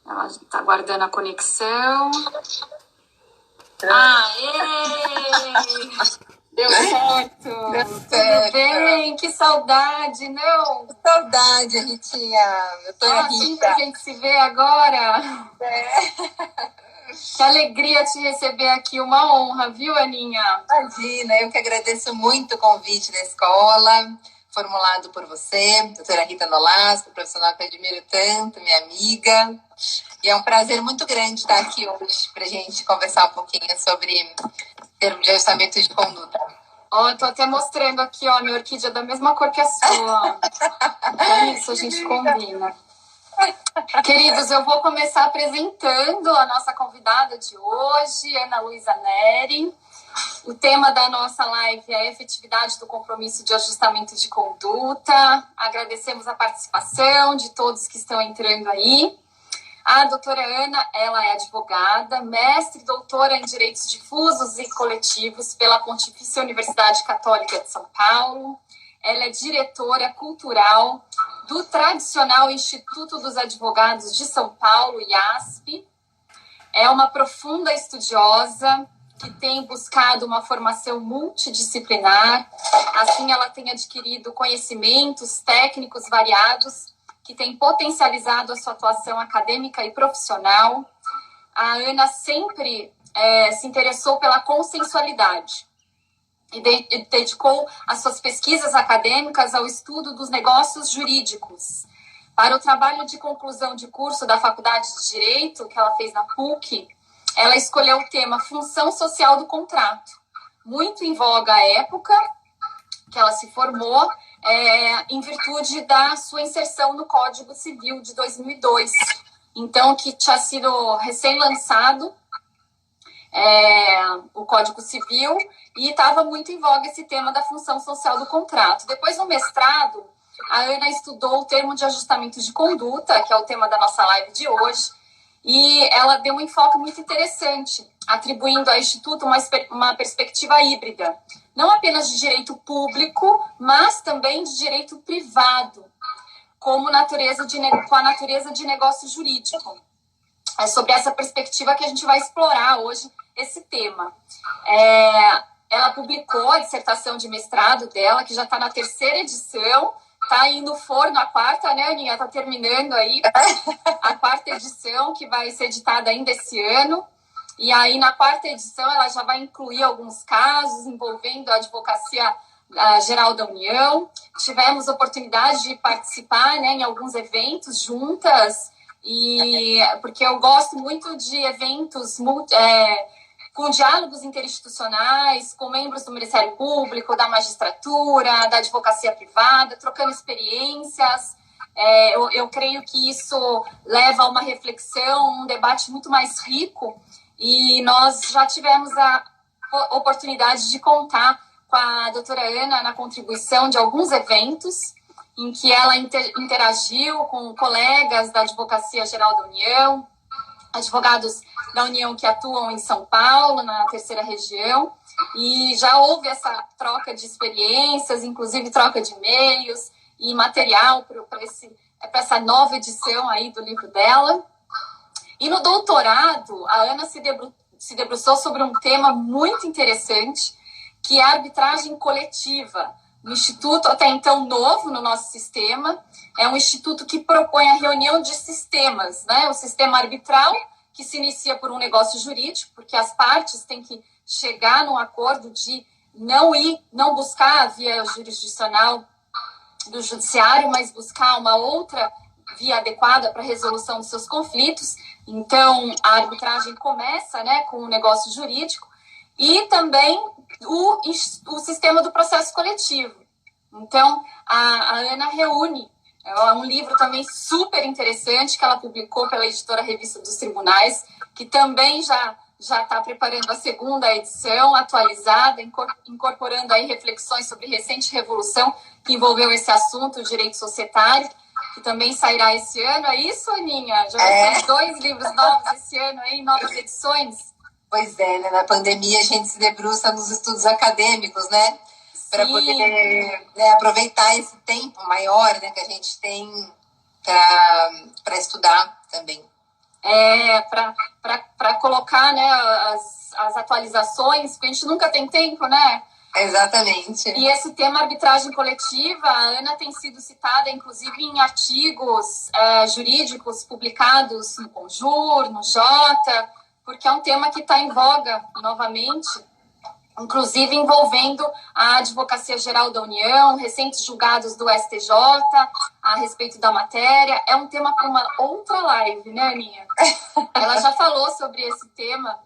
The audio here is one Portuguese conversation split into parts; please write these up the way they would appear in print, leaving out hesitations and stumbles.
Ela está aguardando a conexão. Deu certo! Tudo bem? Que saudade, não? Que saudade, Ritinha. Eu tô assim que a gente se vê agora. Que alegria te receber aqui, uma honra, viu, Aninha? Imagina, eu que agradeço muito o convite da escola, formulado por você, doutora Rita Nolasco, profissional que eu admiro tanto, minha amiga. E é um prazer muito grande estar aqui hoje para a gente conversar um pouquinho sobre termo de ajustamento de conduta. Eu tô até mostrando aqui, minha orquídea da mesma cor que a sua. É isso, a gente combina. Queridos, eu vou começar apresentando a nossa convidada de hoje, Ana Luísa Neri. O tema da nossa live é a efetividade do compromisso de ajustamento de conduta. Agradecemos a participação de todos que estão entrando aí. A doutora Ana, ela é advogada, mestre e doutora em Direitos Difusos e Coletivos pela Pontifícia Universidade Católica de São Paulo. Ela é diretora cultural do tradicional Instituto dos Advogados de São Paulo, IASP. É uma profunda estudiosa que tem buscado uma formação multidisciplinar. Assim, ela tem adquirido conhecimentos técnicos variados que tem potencializado a sua atuação acadêmica e profissional. A Ana sempre se interessou pela consensualidade e dedicou as suas pesquisas acadêmicas ao estudo dos negócios jurídicos. Para o trabalho de conclusão de curso da Faculdade de Direito, que ela fez na PUC, ela escolheu o tema Função Social do Contrato, muito em voga à época que ela se formou, em virtude da sua inserção no Código Civil de 2002. Então, que tinha sido recém-lançado o Código Civil e estava muito em voga esse tema da função social do contrato. Depois, no mestrado, a Ana estudou o termo de ajustamento de conduta, que é o tema da nossa live de hoje, e ela deu um enfoque muito interessante, atribuindo ao Instituto uma perspectiva híbrida, não apenas de direito público, mas também de direito privado, com a natureza de negócio jurídico. É sobre essa perspectiva que a gente vai explorar hoje esse tema. Ela publicou a dissertação de mestrado dela, que já está na 3ª edição, está aí no forno a 4ª, né, Aninha? Está terminando aí a 4ª edição, que vai ser editada ainda esse ano. E aí, na 4ª edição, ela já vai incluir alguns casos envolvendo a Advocacia Geral da União. Tivemos oportunidade de participar, né, em alguns eventos juntas, porque eu gosto muito de eventos com diálogos interinstitucionais, com membros do Ministério Público, da magistratura, da advocacia privada, trocando experiências. Eu creio que isso leva a uma reflexão, um debate muito mais rico, e nós já tivemos a oportunidade de contar com a doutora Ana na contribuição de alguns eventos em que ela interagiu com colegas da Advocacia Geral da União, advogados da União que atuam em São Paulo, na 3ª região, e já houve essa troca de experiências, inclusive troca de e-mails e material para essa nova edição aí do livro dela. E no doutorado, a Ana se debruçou sobre um tema muito interessante, que é a arbitragem coletiva. Um instituto até então novo no nosso sistema, é um instituto que propõe a reunião de sistemas, né? O sistema arbitral, que se inicia por um negócio jurídico, porque as partes têm que chegar num acordo de não buscar a via jurisdicional do judiciário, mas buscar uma outra via adequada para a resolução dos seus conflitos. Então, a arbitragem começa, né, com o negócio jurídico, e também o sistema do processo coletivo. Então, a Ana reúne um livro também super interessante que ela publicou pela editora Revista dos Tribunais, que também já está preparando a 2ª edição, atualizada, incorporando aí reflexões sobre recente revolução que envolveu esse assunto, o direito societário, que também sairá esse ano. É isso, Aninha? Já vai ter 2 livros novos esse ano, aí, novas edições? Pois é, né? Na pandemia a gente se debruça nos estudos acadêmicos, né? Para poder aproveitar esse tempo maior, né, que a gente tem para estudar também. para colocar, né, as atualizações, porque a gente nunca tem tempo, né? Exatamente. E esse tema arbitragem coletiva, a Ana tem sido citada, inclusive, em artigos jurídicos publicados no Conjur, no Jota, porque é um tema que está em voga novamente, inclusive envolvendo a Advocacia Geral da União, recentes julgados do STJ a respeito da matéria. É um tema para uma outra live, né, Aninha? Ela já falou sobre esse tema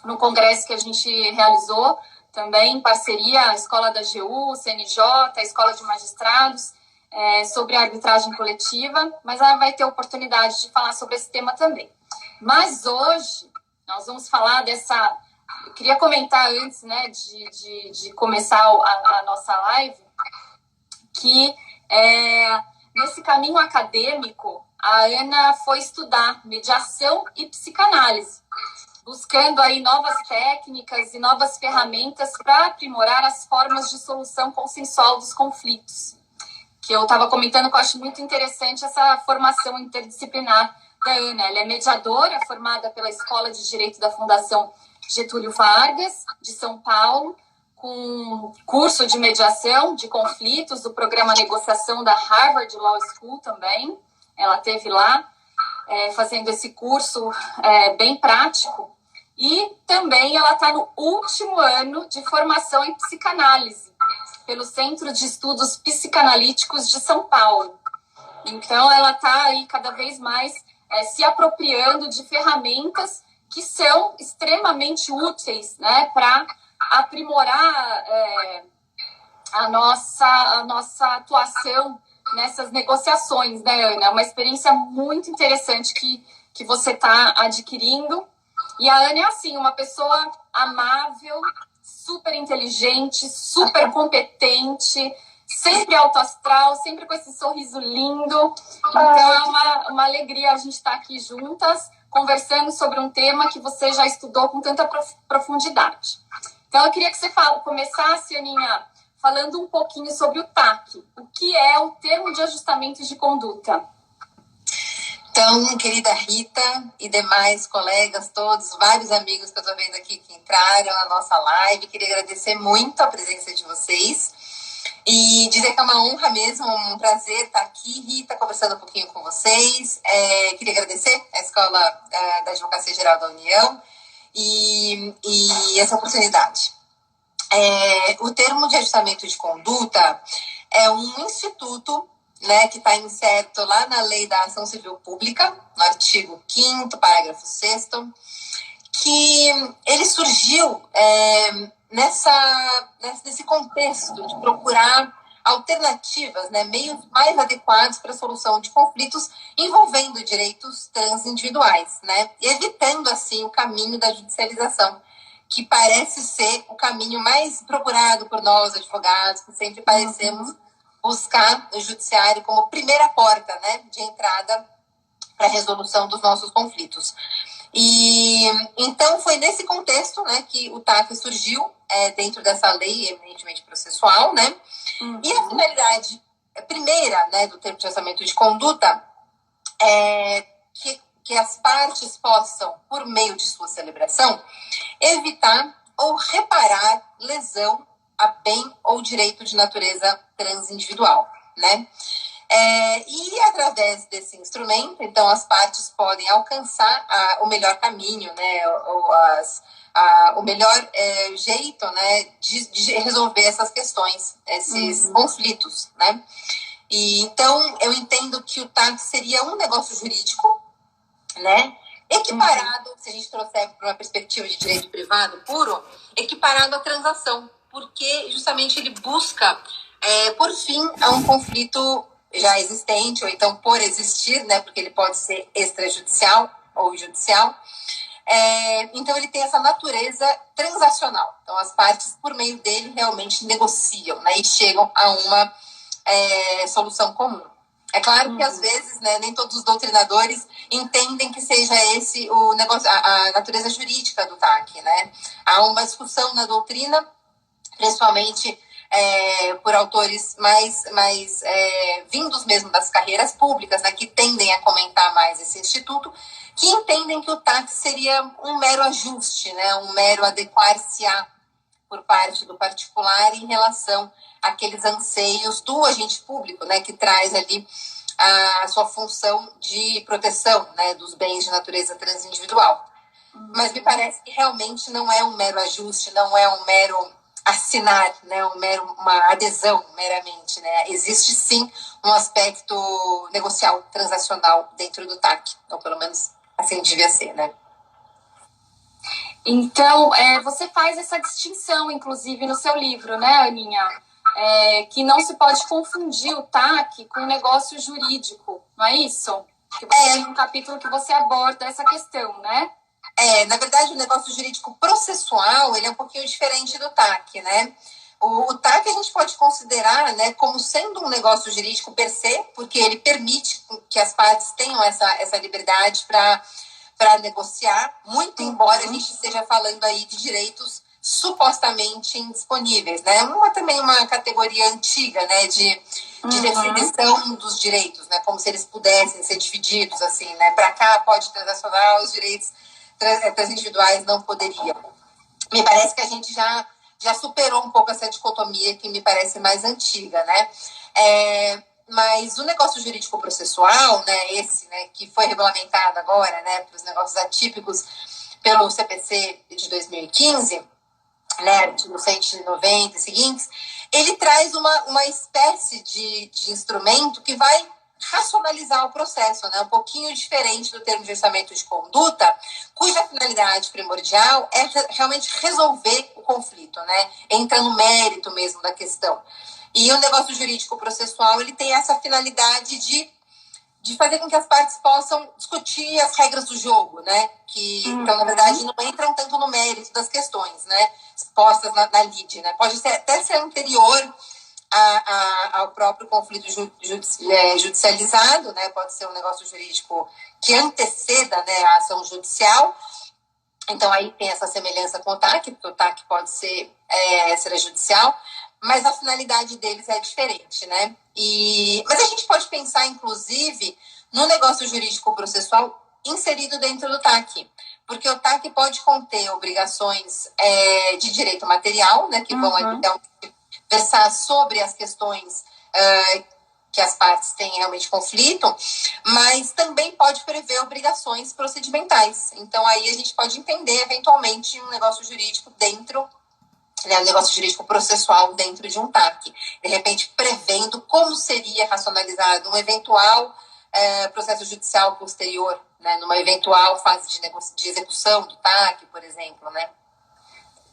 no congresso que a gente realizou, também em parceria a Escola da AGU, CNJ, a Escola de Magistrados, sobre a arbitragem coletiva, mas ela vai ter oportunidade de falar sobre esse tema também. Mas hoje nós vamos falar dessa... Eu queria comentar antes, né, de começar a nossa live, que nesse caminho acadêmico, a Ana foi estudar mediação e psicanálise, buscando aí novas técnicas e novas ferramentas para aprimorar as formas de solução consensual dos conflitos. Que eu estava comentando que eu acho muito interessante essa formação interdisciplinar da Ana. Ela é mediadora, formada pela Escola de Direito da Fundação Getúlio Vargas, de São Paulo, com curso de mediação de conflitos do programa Negociação da Harvard Law School também. Ela esteve lá fazendo esse curso bem prático. E também ela está no último ano de formação em psicanálise, pelo Centro de Estudos Psicanalíticos de São Paulo. Então, ela está aí cada vez mais se apropriando de ferramentas que são extremamente úteis, né, para aprimorar a nossa atuação nessas negociações, né, Ana? É uma experiência muito interessante que você está adquirindo. E a Ana é, assim, uma pessoa amável, super inteligente, super competente, sempre alto astral, sempre com esse sorriso lindo. Então, é uma alegria a gente estar aqui juntas, conversando sobre um tema que você já estudou com tanta profundidade. Então, eu queria que você começasse, Aninha, falando um pouquinho sobre o TAC. O que é o Termo de Ajustamento de Conduta? Então, querida Rita e demais colegas, todos, vários amigos que eu estou vendo aqui que entraram na nossa live, queria agradecer muito a presença de vocês e dizer que é uma honra mesmo, um prazer estar aqui, Rita, conversando um pouquinho com vocês. Queria agradecer a Escola da Advocacia Geral da União e essa oportunidade. O Termo de Ajustamento de Conduta é um instituto, né, que está incerto lá na Lei da Ação Civil Pública, no artigo 5º, parágrafo 6º, que ele surgiu nesse contexto de procurar alternativas, né, meios mais adequados para a solução de conflitos envolvendo direitos transindividuais, né, evitando, assim, o caminho da judicialização, que parece ser o caminho mais procurado por nós, advogados, que sempre parecemos buscar o judiciário como primeira porta, né, de entrada para a resolução dos nossos conflitos. E então foi nesse contexto, né, que o TAC surgiu dentro dessa lei eminentemente processual, né? E a finalidade primeira, né, do termo de ajustamento de conduta é que as partes possam, por meio de sua celebração, evitar ou reparar lesão a bem ou direito de natureza transindividual, né? E através desse instrumento, então, as partes podem alcançar o melhor caminho, né, o melhor jeito, né, de resolver essas questões, esses conflitos, né? E então eu entendo que o TAC seria um negócio jurídico, né, equiparado, se a gente trouxer para uma perspectiva de direito privado puro, equiparado à transação, porque justamente ele busca por fim a um conflito já existente, ou então por existir, né, porque ele pode ser extrajudicial ou judicial. Então ele tem essa natureza transacional. Então as partes, por meio dele, realmente negociam, né, e chegam a uma solução comum. É claro que às vezes, né, nem todos os doutrinadores entendem que seja esse o negócio, a natureza jurídica do TAC, né? Há uma discussão na doutrina, principalmente por autores mais vindos mesmo das carreiras públicas, né, que tendem a comentar mais esse instituto, que entendem que o TAC seria um mero ajuste, né, um mero adequar-se-á por parte do particular em relação àqueles anseios do agente público, né, que traz ali a sua função de proteção, né, dos bens de natureza transindividual. Mas me parece que realmente não é um mero ajuste, não é um mero assinar, né, uma adesão meramente, né? Existe sim um aspecto negocial, transacional dentro do TAC, ou pelo menos assim devia ser, né? Então, você faz essa distinção, inclusive, no seu livro, né, Aninha? Que não se pode confundir o TAC com o negócio jurídico, não é isso? Que você tem um capítulo que você aborda essa questão, né? Na verdade, o negócio jurídico processual, ele é um pouquinho diferente do TAC, né? O TAC a gente pode considerar, né, como sendo um negócio jurídico per se, porque ele permite que as partes tenham essa liberdade para negociar, muito embora a gente esteja falando aí de direitos supostamente indisponíveis, né? Também uma categoria antiga, né, de definição dos direitos, né, como se eles pudessem ser divididos, assim, né? Para cá pode transacionar, os direitos individuais não poderiam. Me parece que a gente já superou um pouco essa dicotomia que me parece mais antiga, né? Mas o negócio jurídico processual, né, esse, né, que foi regulamentado agora, né, para os negócios atípicos pelo CPC de 2015, né, artigo 190 e seguintes, ele traz uma espécie de instrumento que vai racionalizar o processo, né? Um pouquinho diferente do termo de orçamento de conduta, cuja finalidade primordial é realmente resolver o conflito, né? Entra no mérito mesmo da questão. E o negócio jurídico processual, ele tem essa finalidade de fazer com que as partes possam discutir as regras do jogo, né? Então, na verdade, não entram tanto no mérito das questões, né? Expostas na lide, né? Pode até ser anterior ao próprio conflito judicializado, né? Pode ser um negócio jurídico que anteceda, né, a ação judicial. Então, aí tem essa semelhança com o TAC, porque o TAC pode ser extrajudicial, mas a finalidade deles é diferente, né? Mas a gente pode pensar, inclusive, no negócio jurídico processual inserido dentro do TAC, porque o TAC pode conter obrigações de direito material, né, que vão então versar sobre as questões que as partes têm realmente conflito, mas também pode prever obrigações procedimentais. Então, aí a gente pode entender, eventualmente, um negócio jurídico dentro, né, um negócio jurídico processual dentro de um TAC. De repente, prevendo como seria racionalizado um eventual processo judicial posterior, né, numa eventual fase de execução do TAC, por exemplo, né?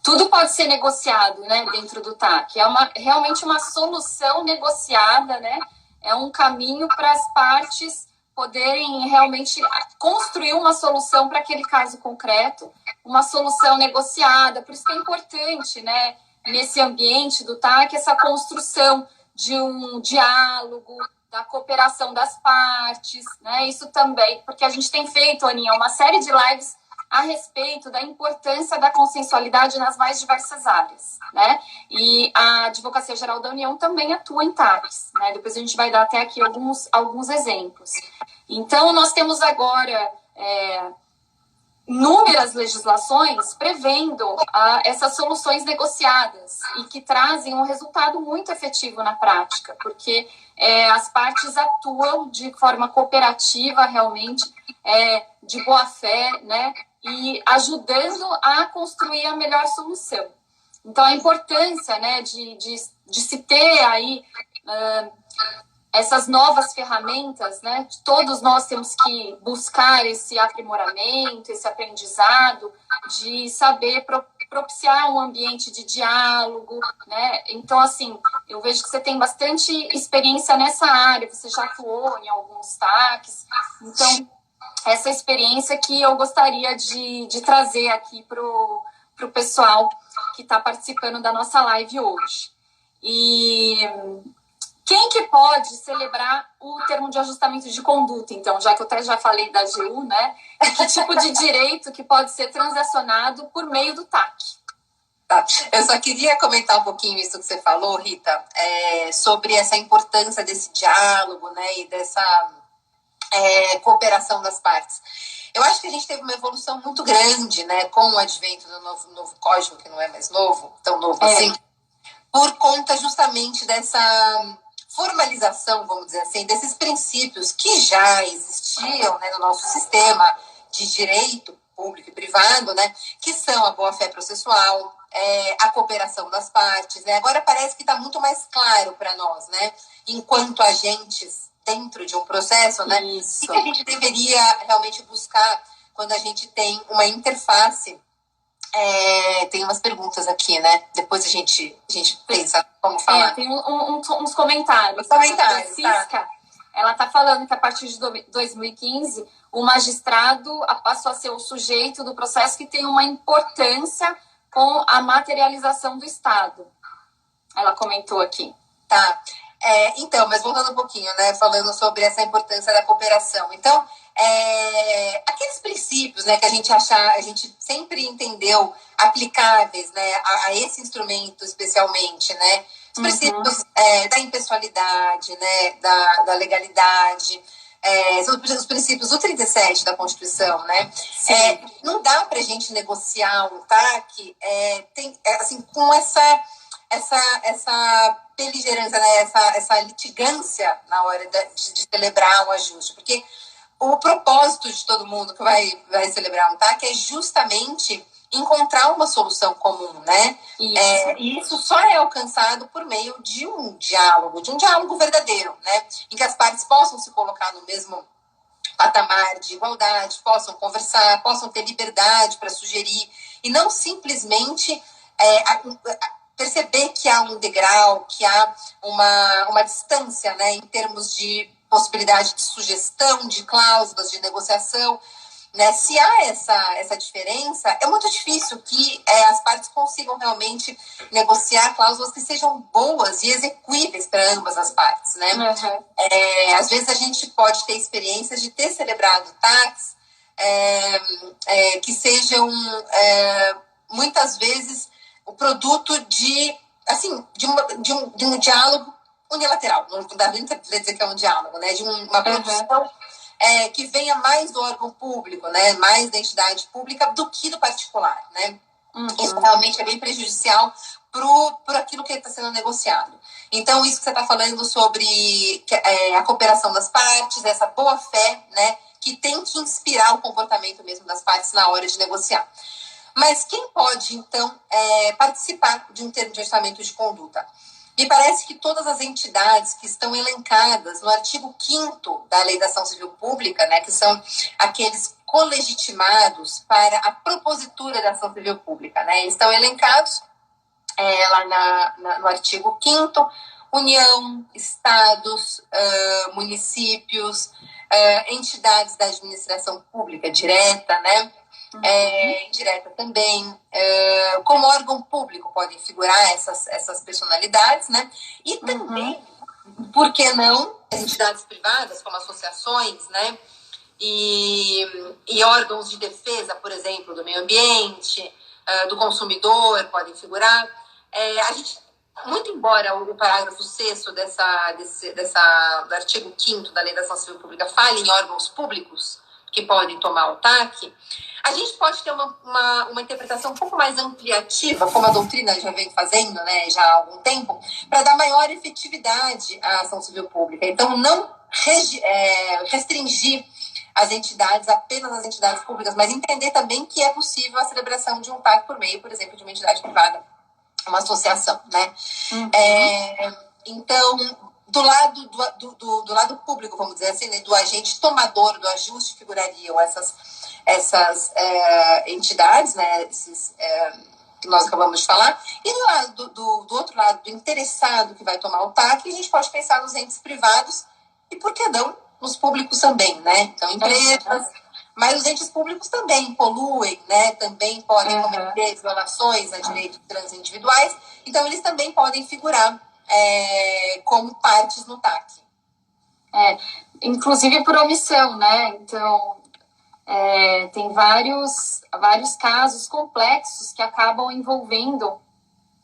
Tudo pode ser negociado, né, dentro do TAC. Realmente uma solução negociada, né? É um caminho para as partes poderem realmente construir uma solução para aquele caso concreto, uma solução negociada. Por isso que é importante, né, nesse ambiente do TAC, essa construção de um diálogo, da cooperação das partes, né? Isso também, porque a gente tem feito, Aninha, uma série de lives a respeito da importância da consensualidade nas mais diversas áreas, né? E a Advocacia Geral da União também atua em TACs, né? Depois a gente vai dar até aqui alguns exemplos. Então, nós temos agora inúmeras legislações prevendo essas soluções negociadas e que trazem um resultado muito efetivo na prática, porque as partes atuam de forma cooperativa, realmente, de boa fé, né? E ajudando a construir a melhor solução. Então, a importância, né, de se ter aí essas novas ferramentas, né? Todos nós temos que buscar esse aprimoramento, esse aprendizado, de saber propiciar um ambiente de diálogo, né? Então, assim, eu vejo que você tem bastante experiência nessa área, você já atuou em alguns TACs, então essa experiência que eu gostaria de trazer aqui para o pessoal que está participando da nossa live hoje. E quem que pode celebrar o termo de ajustamento de conduta, então, já que eu até já falei da AGU, né? E que tipo de direito que pode ser transacionado por meio do TAC? Tá. Eu só queria comentar um pouquinho isso que você falou, Rita, sobre essa importância desse diálogo, né, e dessa cooperação das partes. Eu acho que a gente teve uma evolução muito grande, né, com o advento do novo código, que não é mais novo, tão novo assim, por conta justamente dessa formalização, vamos dizer assim, desses princípios que já existiam, né, no nosso sistema de direito público e privado, né, que são a boa-fé processual, a cooperação das partes, né? Agora parece que está muito mais claro para nós, né, enquanto agentes dentro de um processo, né, o que a gente deveria realmente buscar quando a gente tem uma interface. Tem umas perguntas aqui, né? Depois a gente pensa como falar. Tem uns comentários. Comentários, a Francisca, ela está falando que a partir de 2015, o magistrado passou a ser o sujeito do processo que tem uma importância com a materialização do Estado. Ela comentou aqui. Tá. Então, mas voltando um pouquinho, né? Falando sobre essa importância da cooperação. Então, aqueles princípios, né, que a gente sempre entendeu aplicáveis, né, a esse instrumento especialmente, né? Os princípios da impessoalidade, né, da legalidade, são os princípios do 37 da Constituição, né? Não dá para a gente negociar um TAC assim, com essa beligerância, né? essa litigância na hora de celebrar um ajuste, porque o propósito de todo mundo que vai celebrar um TAC é justamente encontrar uma solução comum, né? E isso só é alcançado por meio de um diálogo verdadeiro, né? Em que as partes possam se colocar no mesmo patamar de igualdade, possam conversar, possam ter liberdade para sugerir, e não simplesmente perceber que há um degrau, que há uma distância, né, em termos de possibilidade de sugestão, de cláusulas, de negociação, né? Se há essa diferença, é muito difícil que as partes consigam realmente negociar cláusulas que sejam boas e execuíveis para ambas as partes, né? Às vezes a gente pode ter experiências de ter celebrado TACs que sejam muitas vezes o produto de um diálogo unilateral, não dá nem para dizer que é um diálogo, né? De uma produção que venha mais do órgão público, né? Mais da entidade pública do que do particular, né? Isso realmente é bem prejudicial por aquilo que está sendo negociado. Então, isso que você está falando sobre a cooperação das partes, essa boa-fé, né? Que tem que inspirar o comportamento mesmo das partes na hora de negociar. Mas quem pode, então, participar de um termo de ajustamento de conduta? Me parece que todas as entidades que estão elencadas no artigo 5º da Lei da Ação Civil Pública, né, que são aqueles colegitimados para a propositura da ação civil pública, né, eles estão elencados lá no artigo 5º, União, estados, municípios, entidades da administração pública direta, né, indireta também, como órgão público podem figurar essas personalidades, né? E também, por que não, entidades privadas, como associações, né? E órgãos de defesa, por exemplo, do meio ambiente, do consumidor, podem figurar. A gente, muito embora o parágrafo 6º do artigo 5º da Lei da Ação Civil Pública fale em órgãos públicos que podem tomar o TAC, a gente pode ter uma interpretação um pouco mais ampliativa, como a doutrina já vem fazendo, né, já há algum tempo, para dar maior efetividade à ação civil pública. Então, não restringir as entidades, apenas as entidades públicas, mas entender também que é possível a celebração de um TAC por meio, por exemplo, de uma entidade privada, uma associação, né? Então, do lado público, vamos dizer assim, né, do agente tomador do ajuste, figurariam essas entidades, né, que nós acabamos de falar, e do outro lado, do interessado que vai tomar o TAC, a gente pode pensar nos entes privados e, por que não, nos públicos também, né? Então, empresas, mas os entes públicos também poluem, né? Também podem cometer violações a direitos transindividuais, então eles também podem figurar como partes no TAC. Inclusive por omissão, né? Então, Tem vários casos complexos que acabam envolvendo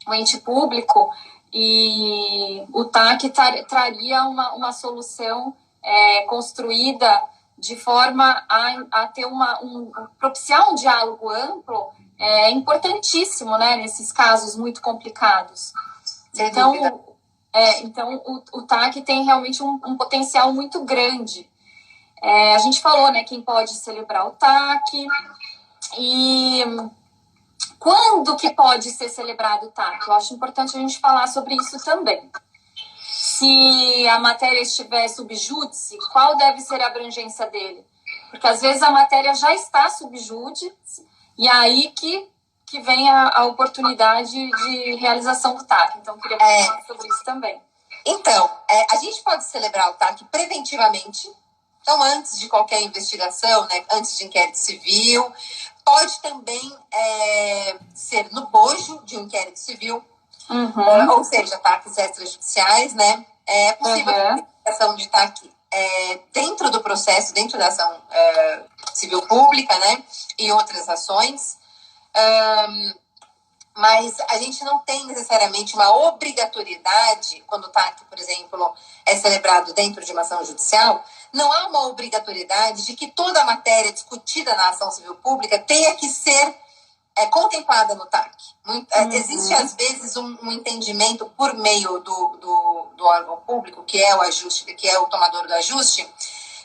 o ente público, e o TAC traria uma solução construída de forma a ter propiciar um diálogo amplo, importantíssimo, né, nesses casos muito complicados. Então, o TAC tem realmente um potencial muito grande. A gente falou, né, quem pode celebrar o TAC e quando que pode ser celebrado o TAC. Eu acho importante a gente falar sobre isso também. Se a matéria estiver sub júdice, qual deve ser a abrangência dele? Porque às vezes a matéria já está sub júdice e aí que vem a oportunidade de realização do TAC. Então, eu queria falar sobre isso também. Então, a gente pode celebrar o TAC preventivamente. Então, antes de qualquer investigação, né, antes de inquérito civil, pode também ser no bojo de um inquérito civil, ou seja, TACs extrajudiciais, né? É possível a investigação de TAC dentro do processo, dentro da ação civil pública, né? E outras ações. Mas a gente não tem necessariamente uma obrigatoriedade, quando o TAC, por exemplo, é celebrado dentro de uma ação judicial, não há uma obrigatoriedade de que toda a matéria discutida na ação civil pública tenha que ser contemplada no TAC. Existe, às vezes, um entendimento por meio do órgão público, que é o ajuste, que é o tomador do ajuste,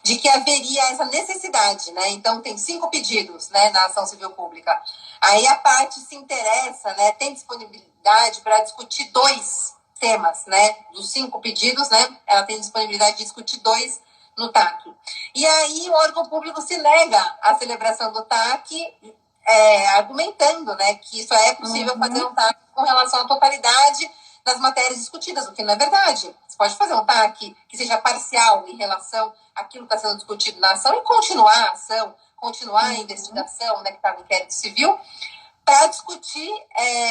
de que haveria essa necessidade, né? Então, tem 5 pedidos, né, na ação civil pública. Aí a parte se interessa, né, tem disponibilidade para discutir 2 temas, né? Dos 5 pedidos, né, ela tem disponibilidade de discutir 2 no TAC. E aí o órgão público se nega à celebração do TAC, argumentando, né, que isso é possível fazer um TAC com relação à totalidade das matérias discutidas, o que não é verdade. Você pode fazer um TAC que seja parcial em relação àquilo que está sendo discutido na ação e continuar a ação, continuar a investigação, né, que está no inquérito civil, para discutir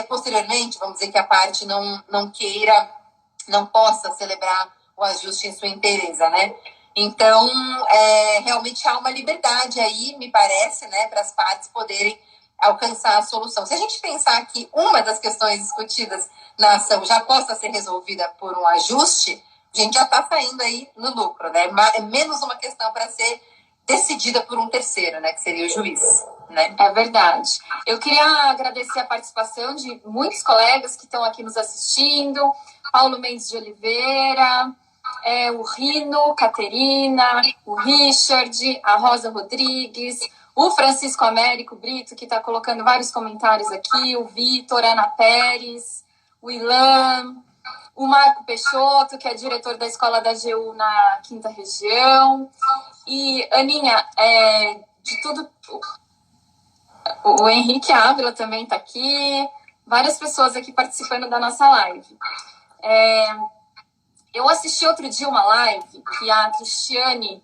posteriormente, vamos dizer que a parte não queira, não possa celebrar o ajuste em sua inteireza, né? Então, realmente há uma liberdade aí, me parece, né, para as partes poderem alcançar a solução. Se a gente pensar que uma das questões discutidas na ação já possa ser resolvida por um ajuste, a gente já está saindo aí no lucro, né? É menos uma questão para ser decidida por um terceiro, né, que seria o juiz, né? É verdade. Eu queria agradecer a participação de muitos colegas que estão aqui nos assistindo, Paulo Mendes de Oliveira, o Rino, Caterina, o Richard, a Rosa Rodrigues, o Francisco Américo Brito, que está colocando vários comentários aqui, o Vitor, Ana Pérez, o Ilan, o Marco Peixoto, que é diretor da Escola da AGU na 5ª Região. E, Aninha, de tudo, o Henrique Ávila também está aqui, várias pessoas aqui participando da nossa live. Eu assisti outro dia uma live que a Cristiane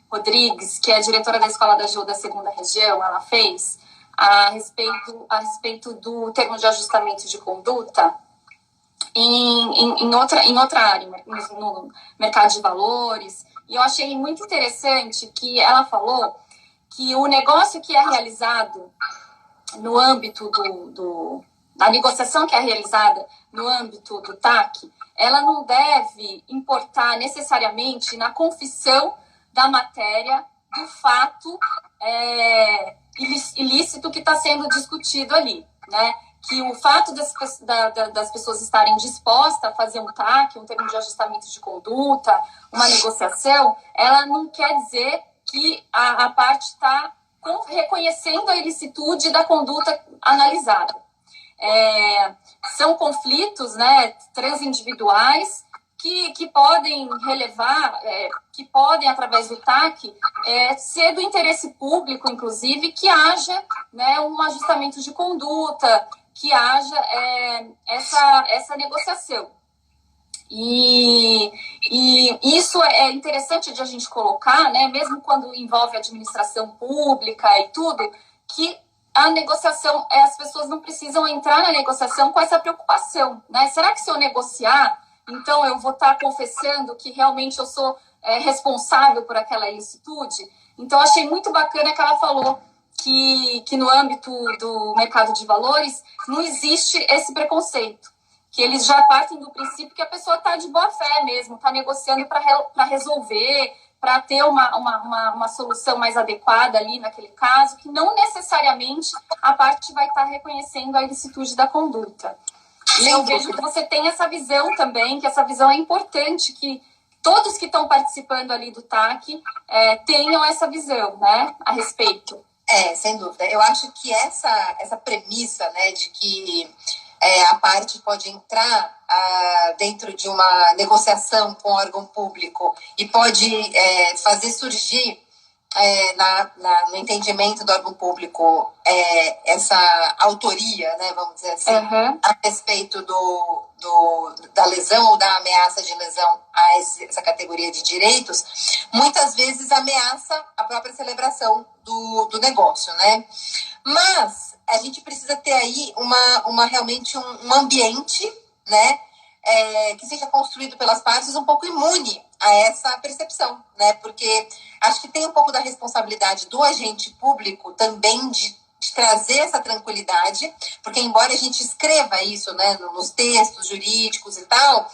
Rodrigues, que é diretora da Escola da AGU da 2ª Região, ela fez a respeito do termo de ajustamento de conduta em outra área, no mercado de valores. E eu achei muito interessante que ela falou que o negócio que é realizado no âmbito da negociação que é realizada no âmbito do TAC, ela não deve importar necessariamente na confissão da matéria do fato ilícito que está sendo discutido ali, né? Que o fato das pessoas estarem dispostas a fazer um TAC, um termo de ajustamento de conduta, uma negociação, ela não quer dizer que a parte está reconhecendo a ilicitude da conduta analisada. São conflitos, né, transindividuais que podem relevar, que podem, através do TAC, ser do interesse público, inclusive, que haja, né, um ajustamento de conduta, que haja essa negociação. E isso é interessante de a gente colocar, né, mesmo quando envolve administração pública e tudo, que a negociação, as pessoas não precisam entrar na negociação com essa preocupação, né? Será que se eu negociar, então eu vou estar confessando que realmente eu sou responsável por aquela ilicitude. Então, achei muito bacana que ela falou que no âmbito do mercado de valores não existe esse preconceito, que eles já partem do princípio que a pessoa está de boa fé mesmo, está negociando para resolver, para ter uma solução mais adequada ali naquele caso, que não necessariamente a parte vai estar reconhecendo a ilicitude da conduta. E eu vejo que você tem essa visão também, que essa visão é importante, que todos que estão participando ali do TAC tenham essa visão, né, a respeito. Sem dúvida. Eu acho que essa premissa, né, de que a parte pode entrar dentro de uma negociação com o órgão público e pode fazer surgir no entendimento do órgão público essa autoria, né, vamos dizer assim, a respeito da lesão ou da ameaça de lesão a essa categoria de direitos, muitas vezes ameaça a própria celebração do negócio, né? Mas a gente precisa ter aí realmente um ambiente, né, que seja construído pelas partes um pouco imune a essa percepção, né? Porque acho que tem um pouco da responsabilidade do agente público também de trazer essa tranquilidade, porque embora a gente escreva isso, né, nos textos jurídicos e tal,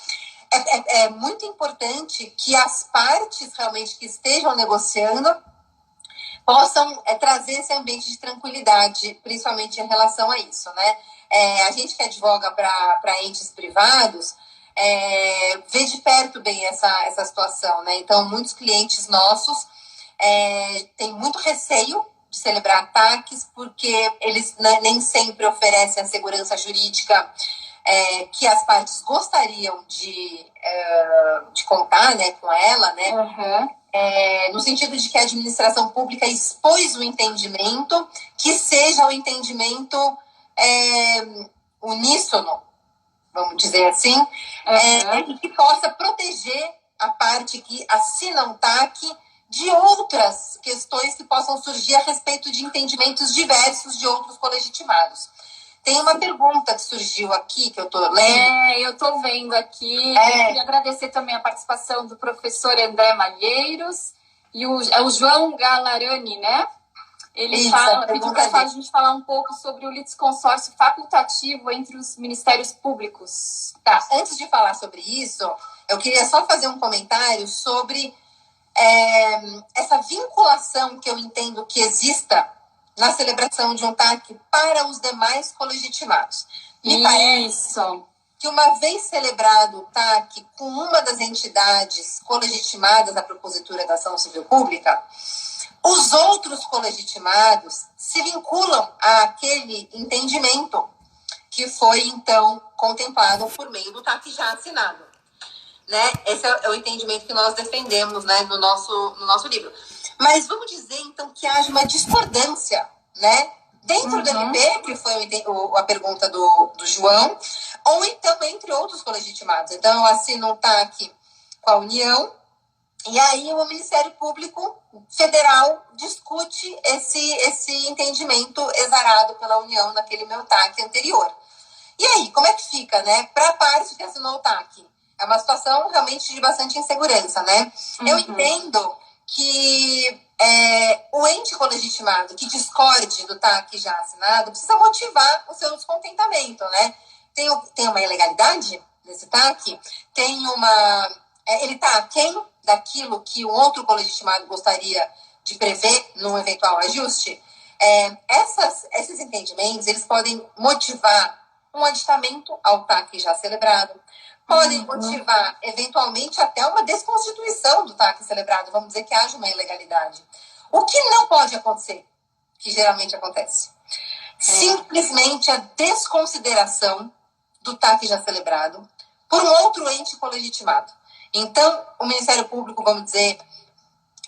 é muito importante que as partes realmente que estejam negociando possam trazer esse ambiente de tranquilidade, principalmente em relação a isso, né? A gente que advoga para entes privados vê de perto bem essa situação, né? Então, muitos clientes nossos têm muito receio de celebrar ataques, porque eles nem sempre oferecem a segurança jurídica que as partes gostariam de contar, né, com ela, né? No sentido de que a administração pública expôs o entendimento, que seja o entendimento uníssono, vamos dizer assim, e que possa proteger a parte que assina um TAC de outras questões que possam surgir a respeito de entendimentos diversos de outros colegitimados. Tem uma pergunta que surgiu aqui, que eu estou lendo. Eu estou vendo aqui. Eu queria agradecer também a participação do professor André Malheiros e o João Galarani, né? Ele pediu para a gente falar um pouco sobre o litisconsórcio facultativo entre os ministérios públicos. Tá, antes de falar sobre isso, eu queria só fazer um comentário sobre essa vinculação que eu entendo que exista na celebração de um TAC para os demais colegitimados. Me parece que uma vez celebrado o TAC com uma das entidades colegitimadas à propositura da ação civil pública, os outros colegitimados se vinculam àquele entendimento que foi, então, contemplado por meio do TAC já assinado. Né? Esse é o entendimento que nós defendemos, né, no nosso livro. Mas vamos dizer, então, que haja uma discordância, né, dentro do MP, que foi a pergunta do João, ou então entre outros colegitimados. Então, eu assino um TAC com a União, e aí o Ministério Público Federal discute esse entendimento exarado pela União naquele meu TAC anterior. E aí, como é que fica, né, para a parte que assinou o TAC? É uma situação realmente de bastante insegurança, né? Eu entendo que o ente colegitimado que discorde do TAC já assinado precisa motivar o seu descontentamento, né? Tem uma ilegalidade nesse TAC, ele está aquém daquilo que um outro colegitimado gostaria de prever num eventual ajuste. Esses entendimentos, eles podem motivar um aditamento ao TAC já celebrado, podem motivar, eventualmente, até uma desconstituição do TAC celebrado, vamos dizer que haja uma ilegalidade. O que não pode acontecer, que geralmente acontece, simplesmente a desconsideração do TAC já celebrado por um outro ente colegitimado. Então, o Ministério Público, vamos dizer,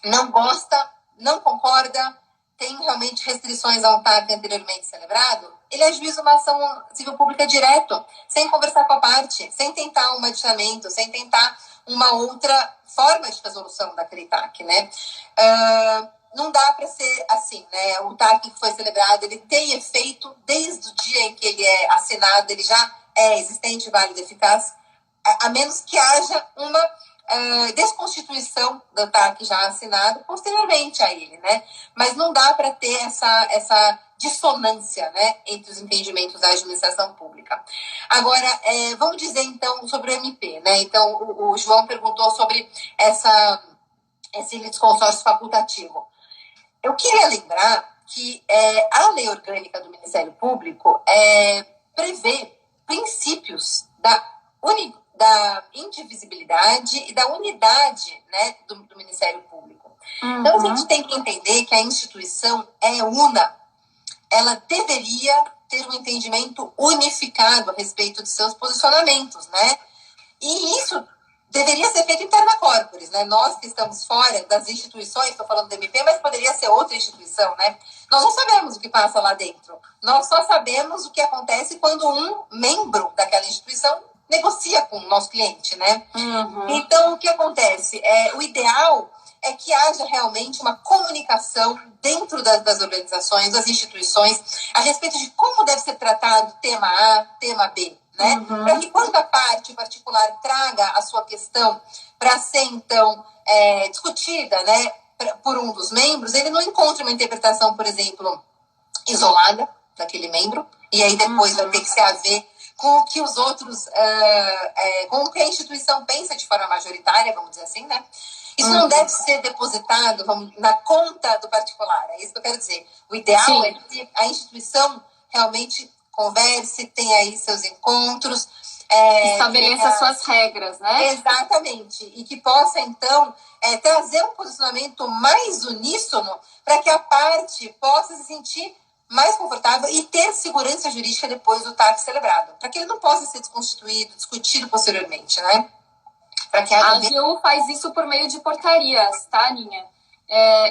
não gosta, não concorda, tem realmente restrições a um TAC anteriormente celebrado, ele ajuiza uma ação civil pública direto, sem conversar com a parte, sem tentar um aditamento, sem tentar uma outra forma de resolução daquele TAC, né? Não dá para ser assim, né? O TAC que foi celebrado, ele tem efeito desde o dia em que ele é assinado, ele já é existente, válido e eficaz, a menos que haja uma desconstituição do TAC já assinado posteriormente a ele, né? Mas não dá para ter essa dissonância, né, entre os entendimentos da administração pública. Agora, vamos dizer, então, sobre o MP, né? Então, o João perguntou sobre esse litisconsórcio facultativo. Eu queria lembrar que a lei orgânica do Ministério Público prevê princípios da indivisibilidade e da unidade, né, do Ministério Público. Uhum. Então, a gente tem que entender que a instituição é una. Ela deveria ter um entendimento unificado a respeito de seus posicionamentos, né? E isso deveria ser feito interna corporis, né? Nós que estamos fora das instituições, estou falando do MP, mas poderia ser outra instituição, né? Nós não sabemos o que passa lá dentro. Nós só sabemos o que acontece quando um membro daquela instituição negocia com o nosso cliente, né? Uhum. Então, o que acontece? O ideal é que haja realmente uma comunicação dentro das organizações, das instituições, a respeito de como deve ser tratado tema A, tema B, né? Uhum. Para que quando a parte particular traga a sua questão para ser, então, discutida, né, por um dos membros, ele não encontre uma interpretação, por exemplo, isolada daquele membro, e aí depois vai ter que se haver com o que os outros, com o que a instituição pensa de forma majoritária, vamos dizer assim, né? Isso não deve ser depositado na conta do particular, é isso que eu quero dizer. O ideal é que a instituição realmente converse, tenha aí seus encontros. Estabeleça suas regras, né? Exatamente. E que possa, então, trazer um posicionamento mais uníssono para que a parte possa se sentir mais confortável e ter segurança jurídica depois do TAC celebrado. Para que ele não possa ser desconstituído, discutido posteriormente, né? A AGU faz isso por meio de portarias, tá, Aninha?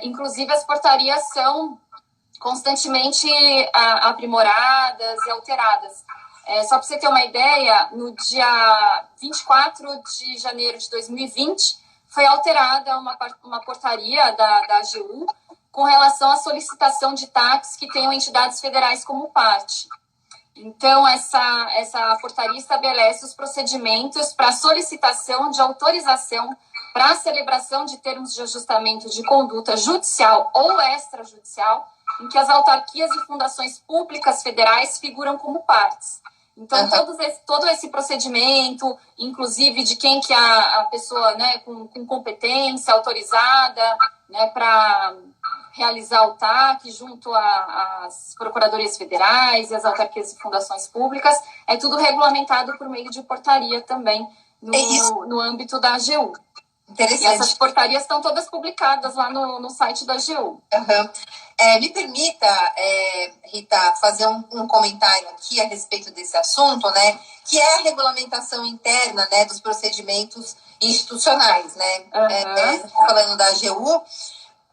Inclusive, as portarias são constantemente aprimoradas e alteradas. Só para você ter uma ideia, no dia 24 de janeiro de 2020, foi alterada uma portaria da AGU com relação à solicitação de TACs que tenham entidades federais como parte. Então, essa portaria estabelece os procedimentos para solicitação de autorização para a celebração de termos de ajustamento de conduta judicial ou extrajudicial, em que as autarquias e fundações públicas federais figuram como partes. Então, todo esse procedimento, inclusive de quem que a pessoa, né, com competência autorizada, né, para realizar o TAC junto às procuradorias federais e às autarquias e fundações públicas, é tudo regulamentado por meio de portaria também no âmbito da AGU. Interessante. E essas portarias estão todas publicadas lá no site da AGU. Uhum. Me permita, Rita, fazer um comentário aqui a respeito desse assunto, né, que é a regulamentação interna, né, dos procedimentos institucionais, né? Uhum. Falando da AGU,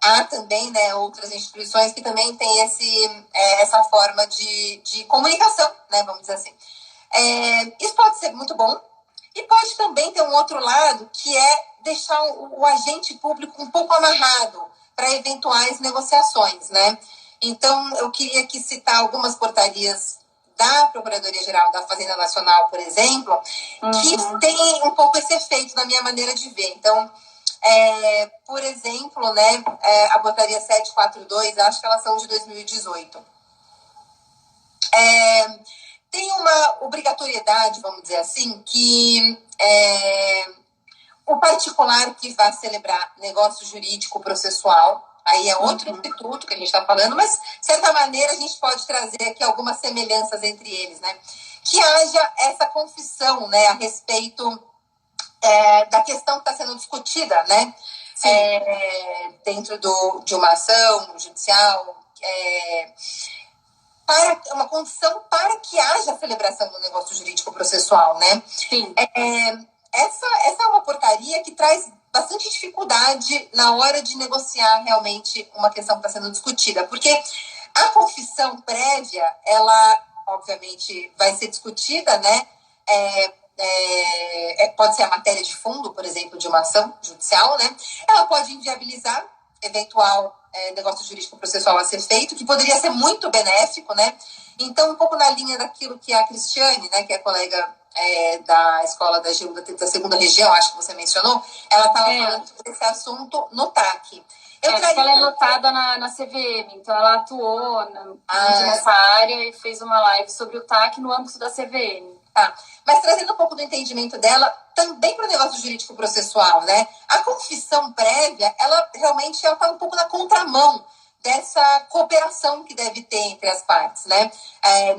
há também, né, outras instituições que também têm essa forma de comunicação, né, vamos dizer assim. Isso pode ser muito bom e pode também ter um outro lado, que é deixar o agente público um pouco amarrado para eventuais negociações, né? Então, eu queria aqui citar algumas portarias da Procuradoria-Geral da Fazenda Nacional, por exemplo, que tem um pouco esse efeito na minha maneira de ver. Então, por exemplo, né, a portaria 742, acho que elas são de 2018. Tem uma obrigatoriedade, vamos dizer assim, que o particular que vai celebrar negócio jurídico processual, aí é outro instituto que a gente está falando, mas, de certa maneira, a gente pode trazer aqui algumas semelhanças entre eles, né? Que haja essa confissão, né, a respeito da questão que está sendo discutida, né? Dentro de uma ação judicial, para uma condição para que haja a celebração do negócio jurídico processual, né? Sim. Essa é uma portaria que traz bastante dificuldade na hora de negociar realmente uma questão que está sendo discutida, porque a confissão prévia, ela, obviamente, vai ser discutida, né? Pode ser a matéria de fundo, por exemplo, de uma ação judicial, né? Ela pode inviabilizar eventual negócio jurídico processual a ser feito, que poderia ser muito benéfico, né? Então, um pouco na linha daquilo que a Cristiane, né, que é a colega da escola da segunda região, acho que você mencionou, ela estava falando sobre esse assunto no TAC. Ela é lotada na CVM, então ela atuou nessa área e fez uma live sobre o TAC no âmbito da CVM. Tá. Mas trazendo um pouco do entendimento dela, também para o negócio jurídico processual, né? A confissão prévia, ela realmente está um pouco na contramão dessa cooperação que deve ter entre as partes, né?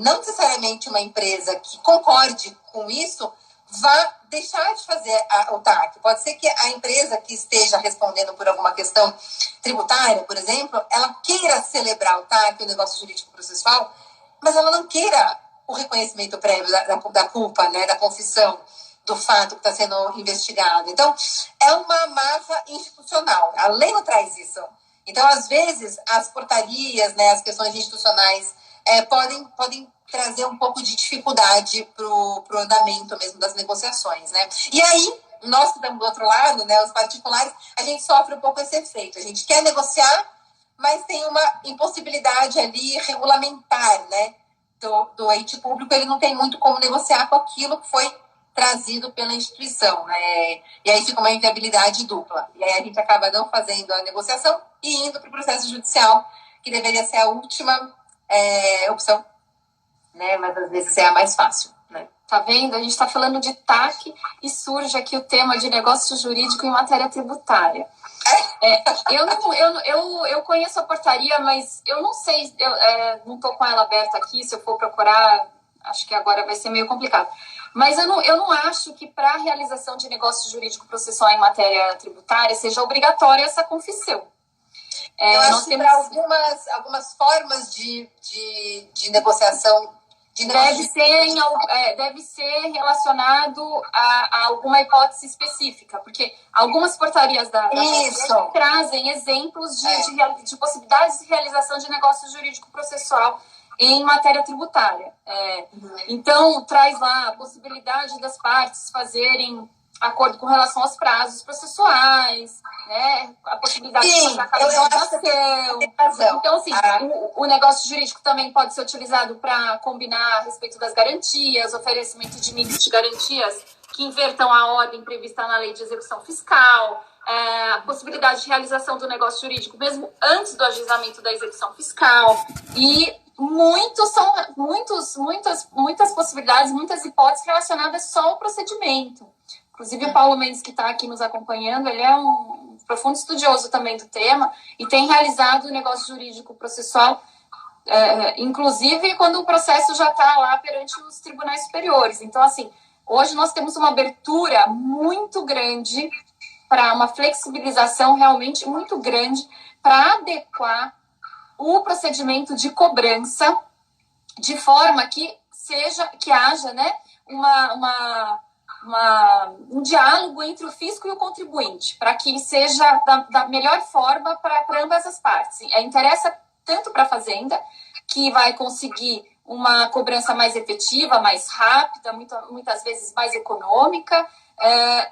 Não necessariamente uma empresa que concorde com isso vá deixar de fazer o TAC. Pode ser que a empresa que esteja respondendo por alguma questão tributária, por exemplo, ela queira celebrar o TAC, o negócio jurídico processual, mas ela não queira o reconhecimento prévio da culpa, né, da confissão do fato que está sendo investigado. Então, é uma amarra institucional. A lei não traz isso. Então, às vezes, as portarias, né, as questões institucionais podem trazer um pouco de dificuldade para o andamento mesmo das negociações, né? E aí, nós que estamos do outro lado, né, os particulares, a gente sofre um pouco esse efeito. A gente quer negociar, mas tem uma impossibilidade ali regulamentar, né? Do ente público, ele não tem muito como negociar com aquilo que foi trazido pela instituição, né? E aí fica uma inviabilidade dupla. E aí a gente acaba não fazendo a negociação e indo para o processo judicial, que deveria ser a última opção, né? Mas às vezes é a mais fácil, né? Tá vendo? A gente está falando de TAC e surge aqui o tema de negócio jurídico em matéria tributária. Eu conheço a portaria, mas eu não sei, não estou com ela aberta aqui, se eu for procurar, acho que agora vai ser meio complicado. Mas eu não acho que para a realização de negócio jurídico processual em matéria tributária seja obrigatória essa confissão. Eu acho que para algumas formas de negociação deve ser relacionado a alguma hipótese específica, porque algumas portarias da trazem exemplos de possibilidades de realização de negócio jurídico processual em matéria tributária. Então, traz lá a possibilidade das partes fazerem acordo com relação aos prazos processuais, né? A possibilidade de fazer a capitalização. Então, assim, o negócio jurídico também pode ser utilizado para combinar a respeito das garantias, oferecimento de níveis de garantias que invertam a ordem prevista na lei de execução fiscal, a possibilidade de realização do negócio jurídico mesmo antes do ajuizamento da execução fiscal, e muitas possibilidades, muitas hipóteses relacionadas só ao procedimento. Inclusive, o Paulo Mendes, que está aqui nos acompanhando, ele é um profundo estudioso também do tema e tem realizado o negócio jurídico processual, inclusive quando o processo já está lá perante os tribunais superiores. Então, assim, hoje nós temos uma abertura muito grande para uma flexibilização realmente muito grande para adequar o procedimento de cobrança de forma que haja, né, um diálogo entre o fisco e o contribuinte, para que seja da melhor forma para ambas as partes. Interessa tanto para a Fazenda, que vai conseguir uma cobrança mais efetiva, mais rápida, muitas vezes mais econômica,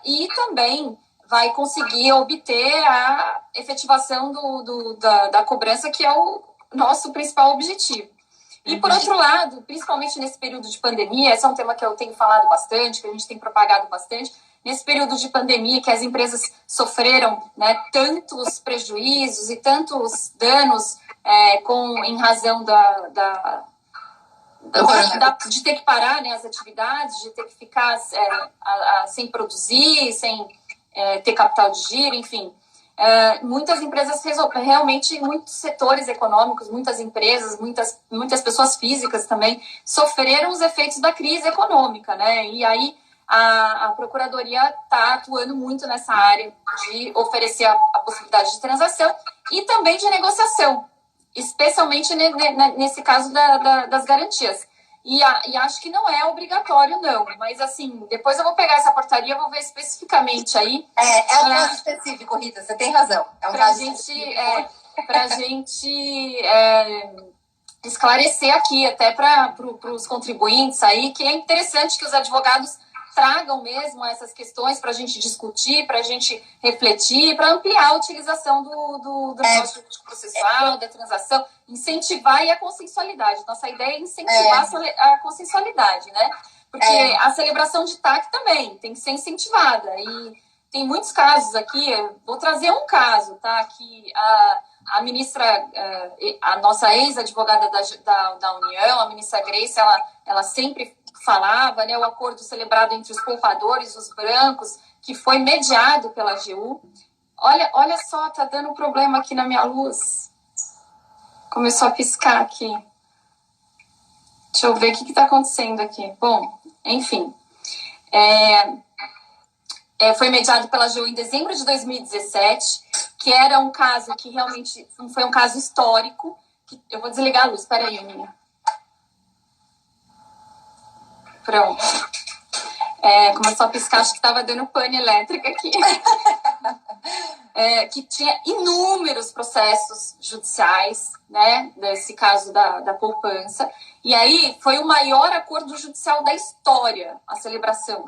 e também vai conseguir obter a efetivação da cobrança, que é o nosso principal objetivo. E, por outro lado, principalmente nesse período de pandemia, esse é um tema que eu tenho falado bastante, que a gente tem propagado bastante, nesse período de pandemia que as empresas sofreram, né, tantos prejuízos e tantos danos em razão de ter que parar, né, as atividades, de ter que ficar sem produzir, sem ter capital de giro, enfim. Muitas empresas realmente, muitos setores econômicos, muitas empresas, muitas pessoas físicas também sofreram os efeitos da crise econômica, né? E aí a Procuradoria está atuando muito nessa área de oferecer a possibilidade de transação e também de negociação, especialmente nesse caso das garantias. E acho que não é obrigatório, não. Mas, assim, depois eu vou pegar essa portaria, vou ver especificamente aí. É um caso específico, Rita, você tem razão. É um caso específico. Para a gente esclarecer aqui, até para os contribuintes aí, que é interessante que os advogados tragam mesmo essas questões para a gente discutir, para a gente refletir, para ampliar a utilização do negócio processual, da transação, incentivar a consensualidade. Nossa ideia é incentivar a consensualidade, né? Porque a celebração de TAC também tem que ser incentivada. E tem muitos casos aqui, vou trazer um caso, tá? Que a ministra, a nossa ex-advogada da União, a ministra Grace, ela sempre falava, né, o acordo celebrado entre os poupadores, os brancos, que foi mediado pela AGU. Olha só, tá dando problema aqui na minha luz. Começou a piscar aqui. Deixa eu ver o que está acontecendo aqui. Bom, enfim. Foi mediado pela AGU em dezembro de 2017, que era um caso que realmente foi um caso histórico. Eu vou desligar a luz, espera aí, Aninha. Pronto. Começou a piscar, acho que estava dando pane elétrica aqui. Que tinha inúmeros processos judiciais, né, nesse caso da poupança. E aí foi o maior acordo judicial da história, a celebração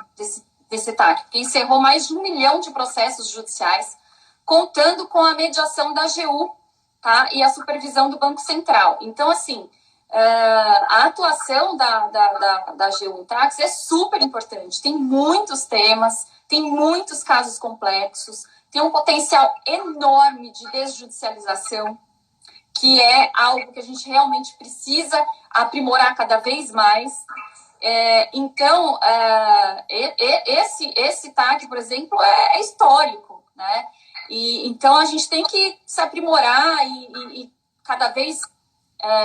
desse TAC, que encerrou mais de 1 milhão de processos judiciais, contando com a mediação da AGU, tá, e a supervisão do Banco Central. Então, assim, a atuação da AGU Tax é super importante. Tem muitos temas, tem muitos casos complexos, tem um potencial enorme de desjudicialização, que é algo que a gente realmente precisa aprimorar cada vez mais. Então, esse TAC, por exemplo, é histórico, né? Então, a gente tem que se aprimorar e cada vez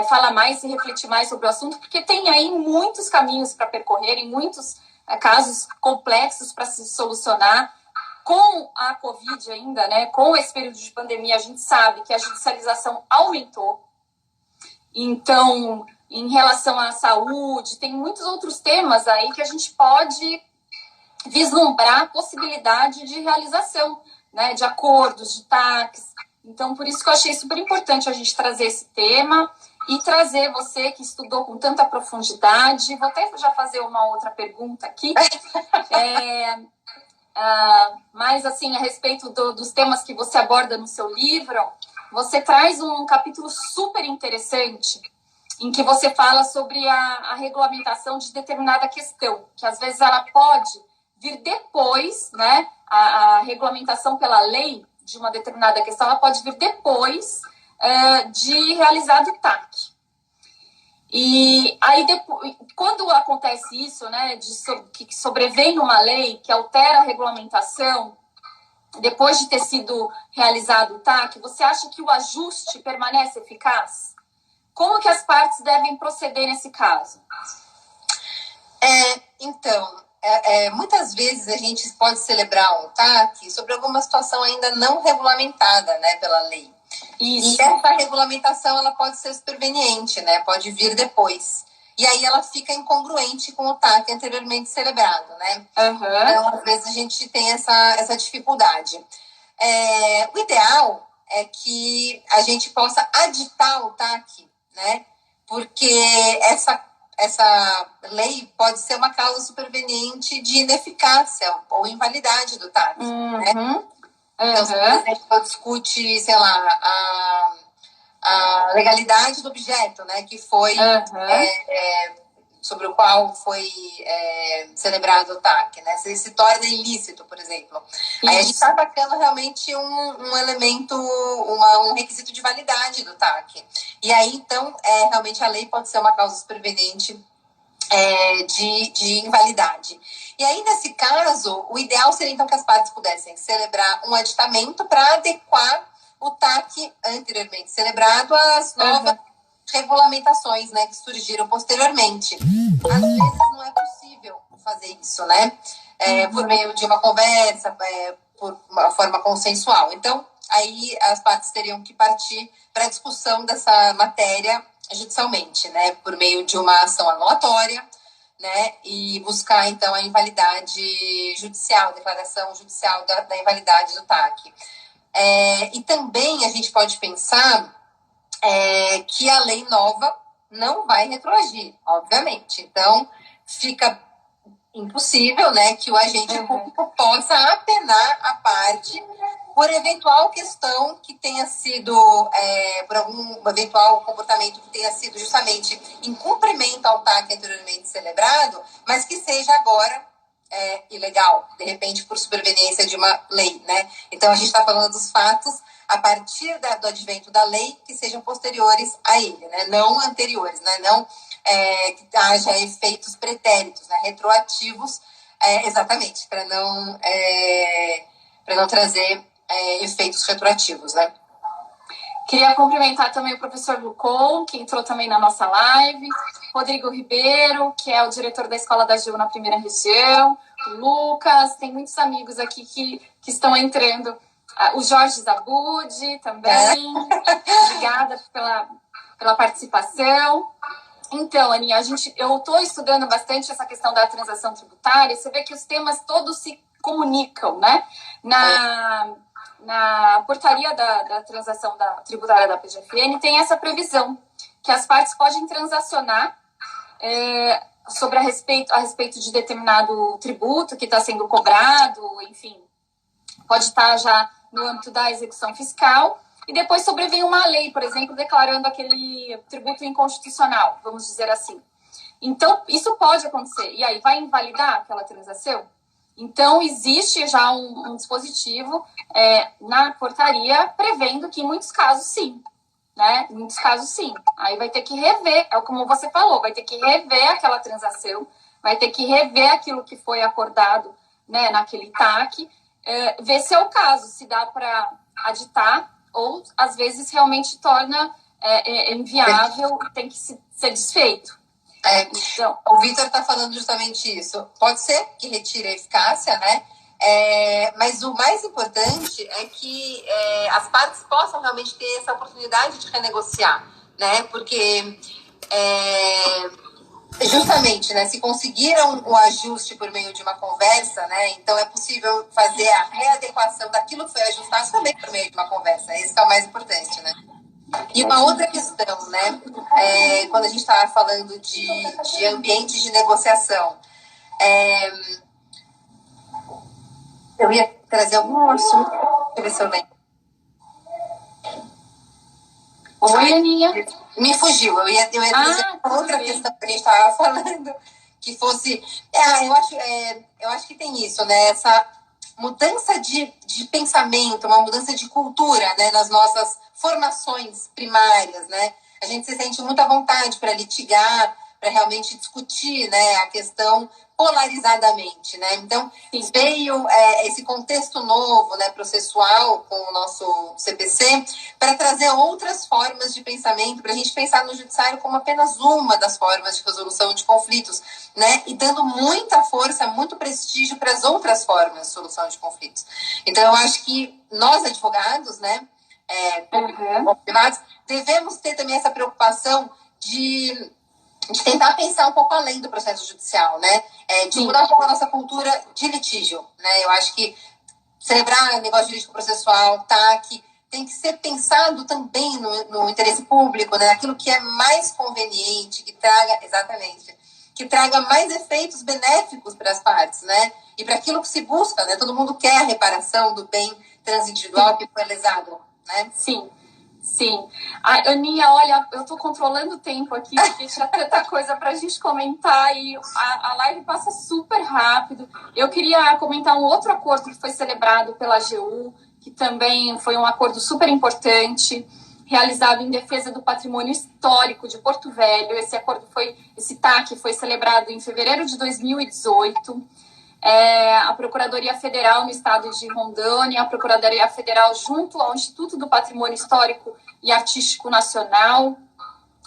falar mais e refletir mais sobre o assunto, porque tem aí muitos caminhos para percorrer, e muitos casos complexos para se solucionar. Com a Covid ainda, né, com esse período de pandemia, a gente sabe que a judicialização aumentou. Então, em relação à saúde, tem muitos outros temas aí que a gente pode vislumbrar a possibilidade de realização, né, de acordos, de TACs. Então, por isso que eu achei super importante a gente trazer esse tema e trazer você que estudou com tanta profundidade. Vou até já fazer uma outra pergunta aqui. Mas, assim, a respeito dos temas que você aborda no seu livro, você traz um capítulo super interessante em que você fala sobre a regulamentação de determinada questão, que às vezes ela pode vir depois, né? A regulamentação pela lei de uma determinada questão, ela pode vir depois de realizado o TAC. E aí, depois, quando acontece isso, né, que sobrevém uma lei que altera a regulamentação, depois de ter sido realizado o TAC, você acha que o ajuste permanece eficaz? Como que as partes devem proceder nesse caso? Então, muitas vezes a gente pode celebrar um TAC sobre alguma situação ainda não regulamentada, né, pela lei. Isso. E essa regulamentação ela pode ser superveniente, né? Pode vir depois. E aí ela fica incongruente com o TAC anteriormente celebrado, né? Então, às vezes, a gente tem essa dificuldade. O ideal é que a gente possa aditar o TAC, né? Porque essa lei pode ser uma causa superveniente de ineficácia ou invalidade do TAC, né? Então, se, por exemplo, discute, sei lá, a legalidade do objeto, né, que foi sobre o qual foi celebrado o TAC, né, se ele se torna ilícito, por exemplo. Isso. Aí a gente está atacando realmente um elemento, um requisito de validade do TAC. E aí, então, realmente a lei pode ser uma causa superveniente de invalidade. E aí, nesse caso, o ideal seria, então, que as partes pudessem celebrar um aditamento para adequar o TAC anteriormente celebrado às novas regulamentações, né, que surgiram posteriormente. Às vezes não é possível fazer isso, né, por meio de uma conversa, por uma forma consensual. Então, aí as partes teriam que partir para a discussão dessa matéria judicialmente, né, por meio de uma ação anulatória, né, e buscar, então, a invalidade judicial, a declaração judicial da invalidade do TAC. E também a gente pode pensar que a lei nova não vai retroagir, obviamente. Então, fica impossível, né, que o agente público possa apenar a parte por eventual questão que tenha sido, por algum eventual comportamento que tenha sido justamente em cumprimento ao TAC anteriormente celebrado, mas que seja agora ilegal, de repente por superveniência de uma lei, né? Então a gente está falando dos fatos a partir do advento da lei que sejam posteriores a ele, né? Não anteriores, né? Não que haja efeitos pretéritos, né? Retroativos, exatamente, para não trazer efeitos retroativos, né? Queria cumprimentar também o professor Lucon, que entrou também na nossa live, Rodrigo Ribeiro, que é o diretor da Escola da GU na primeira região, o Lucas, tem muitos amigos aqui que estão entrando, o Jorge Zabud também, obrigada pela participação. Então, Aninha, eu estou estudando bastante essa questão da transação tributária, você vê que os temas todos se comunicam, né? Na portaria da transação tributária da PGFN tem essa previsão, que as partes podem transacionar sobre a respeito de determinado tributo que está sendo cobrado, enfim, pode estar já no âmbito da execução fiscal, e depois sobrevém uma lei, por exemplo, declarando aquele tributo inconstitucional, vamos dizer assim. Então, isso pode acontecer. E aí, vai invalidar aquela transação? Então, existe já um dispositivo na portaria prevendo que em muitos casos, sim. Né? Em muitos casos, sim. Aí vai ter que rever, como você falou, vai ter que rever aquela transação, vai ter que rever aquilo que foi acordado, né, naquele TAC, ver se é o caso, se dá para aditar, ou às vezes realmente torna inviável, tem que ser desfeito. Então, o Vitor está falando justamente isso. Pode ser que retire a eficácia, né? Mas o mais importante é que as partes possam realmente ter essa oportunidade de renegociar, né? Porque justamente, né, se conseguiram o ajuste por meio de uma conversa, né, então é possível fazer a readequação daquilo que foi ajustado também por meio de uma conversa. Esse que é o mais importante, né? E uma outra questão, né, quando a gente estava falando de ambiente de negociação, eu ia trazer algum assunto, deixa eu ver se eu lembro. Oi, Aninha. Me fugiu, eu ia trazer outra questão que a gente estava falando, que fosse... eu acho que tem isso, né? Essa mudança de pensamento, uma mudança de cultura, né? Nas nossas formações primárias, né? A gente se sente muito à vontade para litigar, para realmente discutir, né, a questão polarizadamente, né? Então, veio esse contexto novo, né, processual com o nosso CPC para trazer outras formas de pensamento, para a gente pensar no judiciário como apenas uma das formas de resolução de conflitos, né? E dando muita força, muito prestígio para as outras formas de solução de conflitos. Então, eu acho que nós, advogados, né, privados, devemos ter também essa preocupação de tentar pensar um pouco além do processo judicial, né? De mudar um pouco a nossa cultura de litígio, né? Eu acho que celebrar negócio jurídico processual, TAC, tem que ser pensado também no interesse público, né? Aquilo que é mais conveniente, que traga mais efeitos benéficos para as partes, né? E para aquilo que se busca, né? Todo mundo quer a reparação do bem transindividual que foi lesado, né? Sim. Aninha, olha, eu tô controlando o tempo aqui, porque tinha tanta coisa pra gente comentar e a live passa super rápido. Eu queria comentar um outro acordo que foi celebrado pela AGU, que também foi um acordo super importante, realizado em defesa do patrimônio histórico de Porto Velho. Esse TAC foi celebrado em fevereiro de 2018. A Procuradoria Federal no estado de Rondônia, a Procuradoria Federal junto ao Instituto do Patrimônio Histórico e Artístico Nacional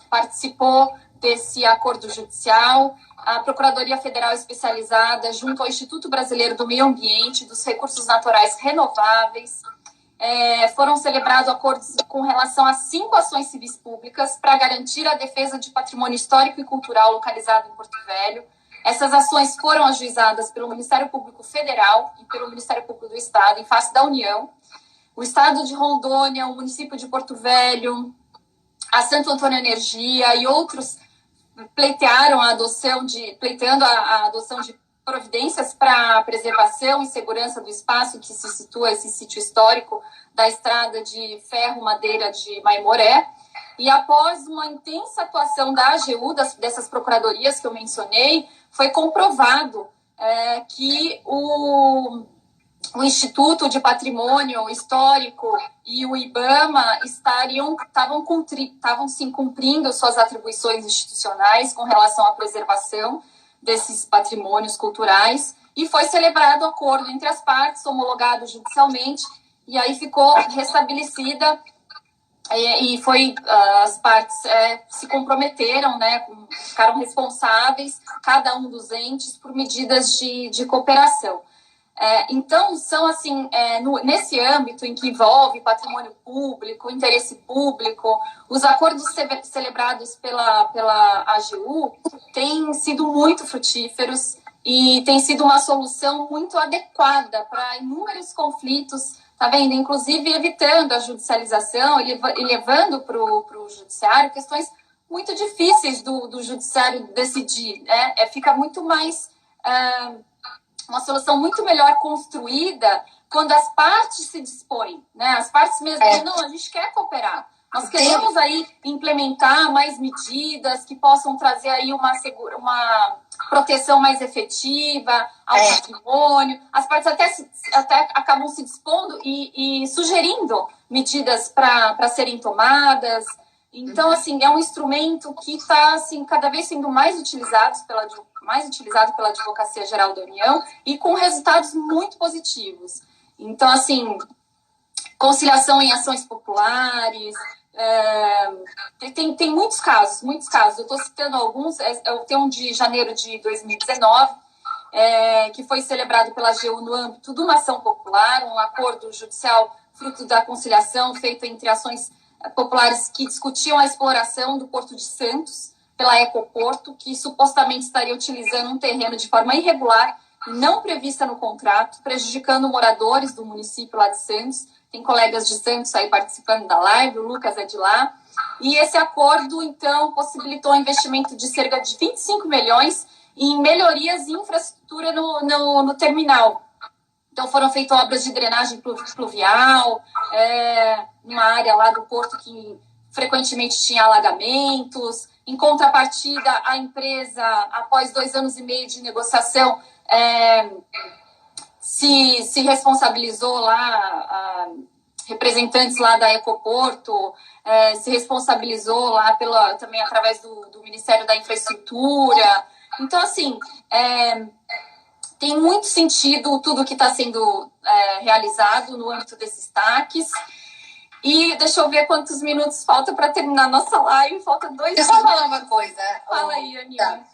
participou desse acordo judicial, a Procuradoria Federal especializada junto ao Instituto Brasileiro do Meio Ambiente e dos Recursos Naturais Renováveis. Foram celebrados acordos com relação a 5 ações civis públicas para garantir a defesa de patrimônio histórico e cultural localizado em Porto Velho. Essas ações foram ajuizadas pelo Ministério Público Federal e pelo Ministério Público do Estado, em face da União. O Estado de Rondônia, o município de Porto Velho, a Santo Antônio Energia e outros pleiteando a adoção de providências para a preservação e segurança do espaço que se situa esse sítio histórico da estrada de ferro madeira de Maimoré. E após uma intensa atuação da AGU, dessas procuradorias que eu mencionei, foi comprovado que o Instituto de Patrimônio Histórico e o IBAMA estavam sim cumprindo suas atribuições institucionais com relação à preservação desses patrimônios culturais, e foi celebrado o acordo entre as partes, homologado judicialmente, e aí ficou restabelecida, e as partes se comprometeram, né, ficaram responsáveis, cada um dos entes, por medidas de cooperação. Então, são assim, nesse âmbito em que envolve patrimônio público, interesse público, os acordos celebrados pela AGU têm sido muito frutíferos e tem sido uma solução muito adequada para inúmeros conflitos, tá vendo? Inclusive evitando a judicialização e levando para o judiciário questões muito difíceis do judiciário decidir, né? Fica muito mais... uma solução muito melhor construída quando as partes se dispõem, né? As partes mesmo dizem, não, a gente quer cooperar. Nós queremos aí implementar mais medidas que possam trazer aí uma proteção mais efetiva ao patrimônio. As partes até acabam se dispondo e sugerindo medidas para serem tomadas. Então, assim, é um instrumento que está assim, cada vez sendo mais utilizado pela Advocacia Geral da União e com resultados muito positivos. Então, assim, conciliação em ações populares, tem muitos casos. Eu estou citando alguns, eu tenho um de janeiro de 2019, que foi celebrado pela AGU no âmbito de uma ação popular, um acordo judicial fruto da conciliação feito entre ações populares que discutiam a exploração do Porto de Santos pela Ecoporto, que supostamente estaria utilizando um terreno de forma irregular e não prevista no contrato, prejudicando moradores do município lá de Santos. Tem colegas de Santos aí participando da live, o Lucas é de lá. E esse acordo, então, possibilitou um investimento de cerca de 25 milhões em melhorias e infraestrutura no terminal. Então, foram feitas obras de drenagem pluvial, numa área lá do porto que frequentemente tinha alagamentos. Em contrapartida, a empresa, após 2 anos e meio de negociação, se responsabilizou lá, representantes lá da Ecoporto, se responsabilizou lá também através do Ministério da Infraestrutura. Então, assim, tem muito sentido tudo que está sendo realizado no âmbito desses TACs. E deixa eu ver quantos minutos falta para terminar a nossa live. Falta 2 minutos. Deixa eu falar uma coisa. Fala aí, Aninha.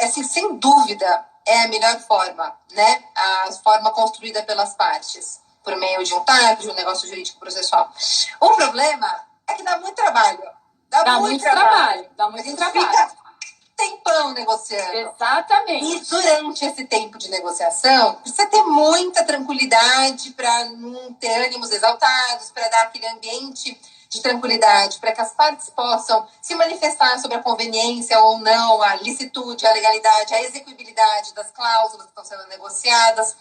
Assim, sem dúvida, é a melhor forma, né? A forma construída pelas partes, por meio de um TAC, de um negócio jurídico processual. O problema é que dá muito trabalho. Dá muito trabalho. Fica tempão negociando. Exatamente. E durante esse tempo de negociação, precisa ter muita tranquilidade para não ter ânimos exaltados, para dar aquele ambiente de tranquilidade, para que as partes possam se manifestar sobre a conveniência ou não, a licitude, a legalidade, a execuibilidade das cláusulas que estão sendo negociadas.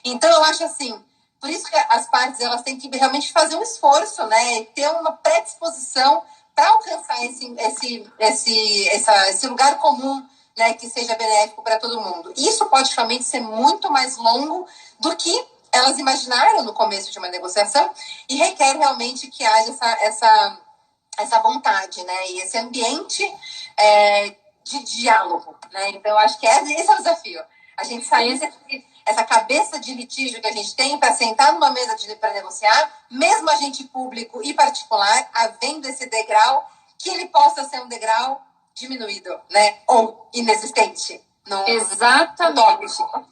Então, eu acho assim, por isso que as partes elas têm que realmente fazer um esforço, né, e ter uma predisposição para alcançar esse lugar comum, né, que seja benéfico para todo mundo. Isso pode realmente ser muito mais longo do que elas imaginaram no começo de uma negociação e requer realmente que haja essa vontade, né, e esse ambiente de diálogo, né? Então, eu acho que esse é o desafio. A gente sair essa cabeça de litígio que a gente tem para sentar numa mesa para negociar, mesmo agente público e particular, havendo esse degrau, que ele possa ser um degrau diminuído, né? Ou inexistente.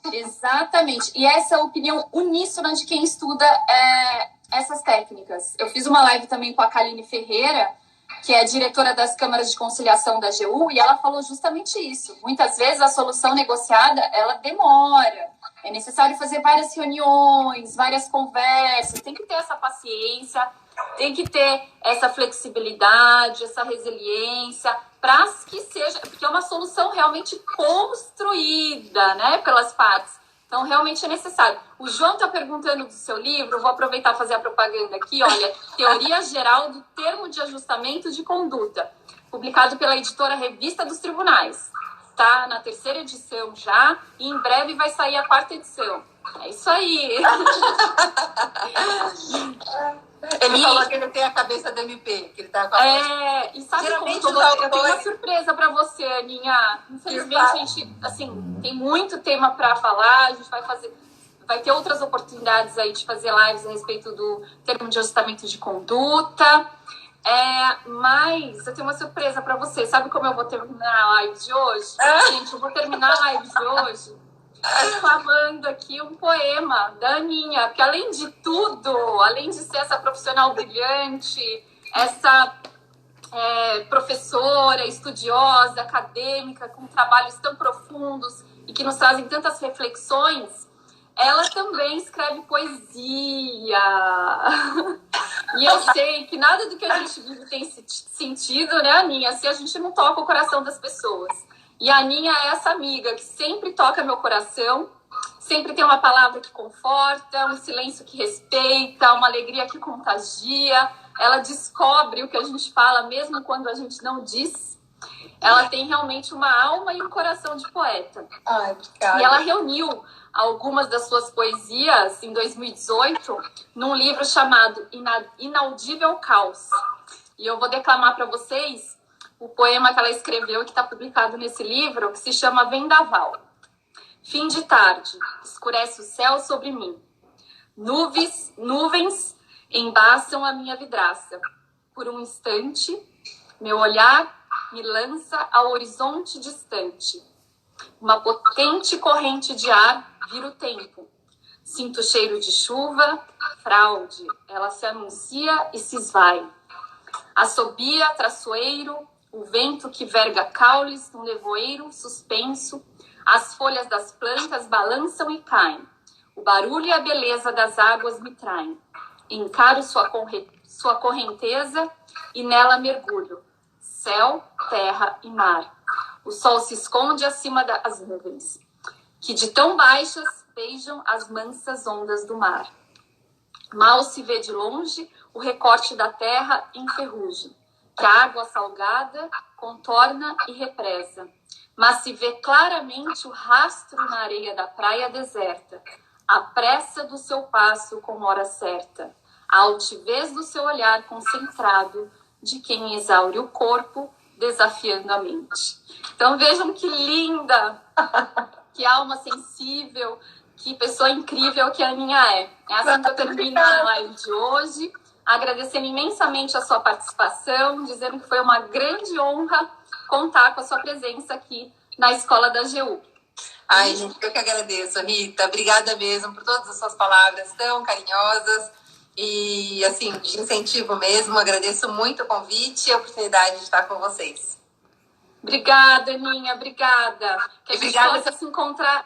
Exatamente. E essa é a opinião uníssona de quem estuda essas técnicas. Eu fiz uma live também com a Kaline Ferreira, que é diretora das câmaras de conciliação da AGU, e ela falou justamente isso. Muitas vezes a solução negociada, ela demora. É necessário fazer várias reuniões, várias conversas, tem que ter essa paciência, tem que ter essa flexibilidade, essa resiliência, para que seja, porque é uma solução realmente construída, né, pelas partes. Então, realmente é necessário. O João está perguntando do seu livro, vou aproveitar e fazer a propaganda aqui, olha, Teoria Geral do Termo de Ajustamento de Conduta, publicado pela editora Revista dos Tribunais. Está na 3ª edição já, e em breve vai sair a 4ª edição. É isso aí. Ele falou que ele tem a cabeça do MP, que ele tá com a e sabe geralmente como eu tenho uma surpresa para você, Aninha. Infelizmente, a gente, assim, tem muito tema para falar, a gente vai ter outras oportunidades aí de fazer lives a respeito do termo de ajustamento de conduta. Mas eu tenho uma surpresa para você. Sabe como eu vou terminar a live de hoje? Gente, eu vou terminar a live de hoje declamando aqui um poema da Aninha, que além de tudo, além de ser essa profissional brilhante, essa professora, estudiosa, acadêmica, com trabalhos tão profundos e que nos trazem tantas reflexões, ela também escreve poesia. E eu sei que nada do que a gente vive tem sentido, né, Aninha, se a gente não toca o coração das pessoas. E a Aninha é essa amiga que sempre toca meu coração, sempre tem uma palavra que conforta, um silêncio que respeita, uma alegria que contagia. Ela descobre o que a gente fala, mesmo quando a gente não diz. Ela tem realmente uma alma e um coração de poeta. Ai, obrigada. E ela reuniu algumas das suas poesias em 2018 num livro chamado Inaudível Caos. E eu vou declamar para vocês o poema que ela escreveu, que está publicado nesse livro, que se chama Vendaval. Fim de tarde, escurece o céu sobre mim. Nuvens embaçam a minha vidraça. Por um instante, meu olhar me lança ao horizonte distante. Uma potente corrente de ar vira o tempo. Sinto o cheiro de chuva, fraude. Ela se anuncia e se esvai. Assobia, traçoeiro, o vento que verga caules no nevoeiro suspenso. As folhas das plantas balançam e caem. O barulho e a beleza das águas me traem. Encaro sua correnteza e nela mergulho. Céu, terra e mar. O sol se esconde acima das nuvens, que de tão baixas beijam as mansas ondas do mar. Mal se vê de longe o recorte da terra em ferrugem, que a água salgada contorna e represa. Mas se vê claramente o rastro na areia da praia deserta, a pressa do seu passo com hora certa, a altivez do seu olhar concentrado, de quem exaure o corpo, desafiando a mente. Então vejam que linda, que alma sensível, que pessoa incrível que a Aninha é. É assim que eu termino a live de hoje, agradecendo imensamente a sua participação, dizendo que foi uma grande honra contar com a sua presença aqui na Escola da AGU. Ai, gente, eu que agradeço, Rita. Obrigada mesmo por todas as suas palavras tão carinhosas e, assim, de incentivo mesmo. Agradeço muito o convite e a oportunidade de estar com vocês. Obrigada, Aninha, obrigada. Que a gente possa se encontrar